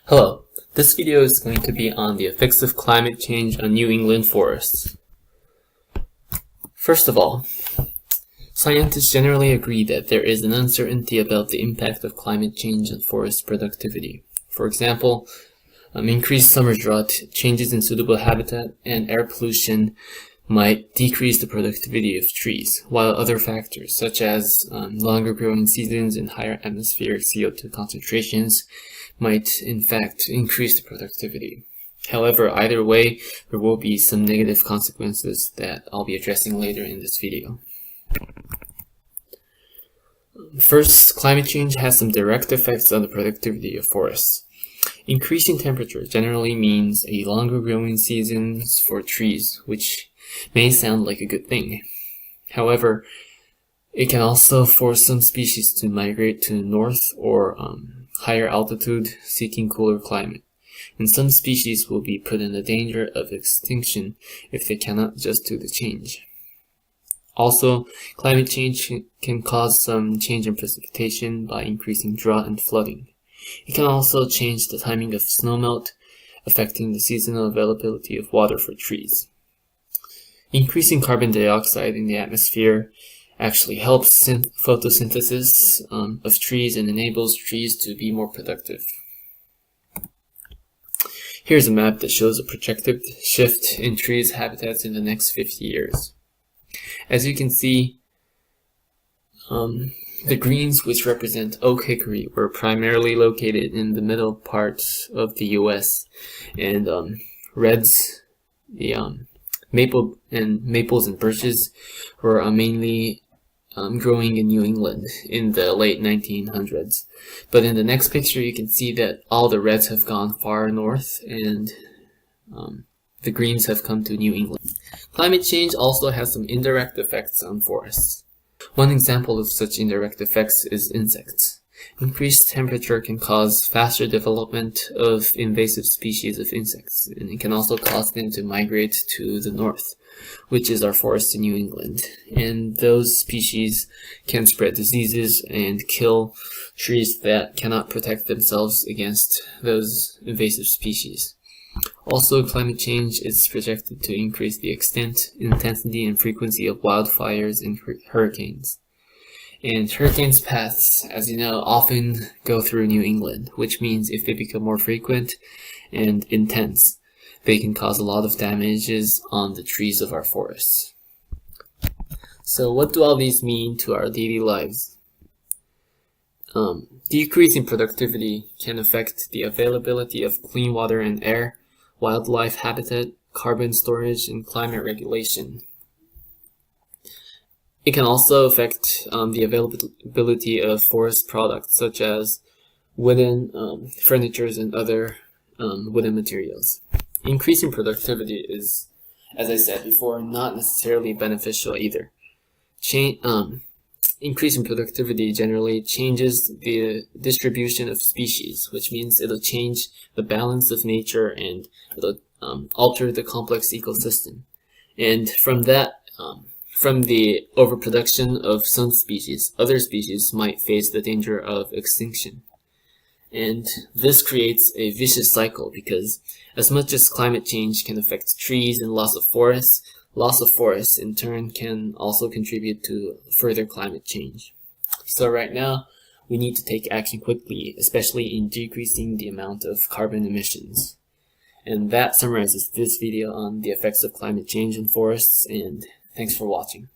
Hello, this video is going to be on the effects of climate change on New England forests. First of all, scientists generally agree that there is an uncertainty about the impact of climate change on forest productivity. For example, increased summer drought, changes in suitable habitat, and air pollution might decrease the productivity of trees, while other factors such as longer growing seasons and higher atmospheric CO2 concentrations might in fact increase the productivity. However, either way, there will be some negative consequences that I'll be addressing later in this video. First, climate change has some direct effects on the productivity of forests. Increasing temperature generally means a longer growing seasons for trees, which may sound like a good thing. However, it can also force some species to migrate to north or higher altitude, seeking cooler climate. And some species will be put in the danger of extinction if they cannot adjust to the change. Also, climate change can cause some change in precipitation by increasing drought and flooding. It can also change the timing of snowmelt, affecting the seasonal availability of water for trees. Increasing carbon dioxide in the atmosphere actually helps photosynthesis of trees and enables trees to be more productive. Here's a map that shows a projected shift in trees' habitats in the next 50 years. As you can see, the greens, which represent oak hickory, were primarily located in the middle parts of the US, and reds, the maples and birches were mainly growing in New England in the late 1900s. But in the next picture you can see that all the reds have gone far north and the greens have come to New England. Climate change also has some indirect effects on forests. One example of such indirect effects is insects. Increased temperature can cause faster development of invasive species of insects, and it can also cause them to migrate to the north, which is our forest in New England. And those species can spread diseases and kill trees that cannot protect themselves against those invasive species. Also, climate change is projected to increase the extent, intensity, and frequency of wildfires and hurricanes. And hurricanes' paths, as you know, often go through New England, which means if they become more frequent and intense, they can cause a lot of damages on the trees of our forests. So what do all these mean to our daily lives? Decreasing productivity can affect the availability of clean water and air, wildlife habitat, carbon storage, and climate regulation. It can also affect the availability of forest products such as wooden furnitures and other wooden materials. Increasing productivity is, as I said before, not necessarily beneficial either. Increasing productivity generally changes the distribution of species, which means it'll change the balance of nature and it'll alter the complex ecosystem. And from that, from the overproduction of some species, other species might face the danger of extinction. And this creates a vicious cycle because as much as climate change can affect trees and loss of forests in turn can also contribute to further climate change. So right now, we need to take action quickly, especially in decreasing the amount of carbon emissions. And that summarizes this video on the effects of climate change in forests, and thanks for watching.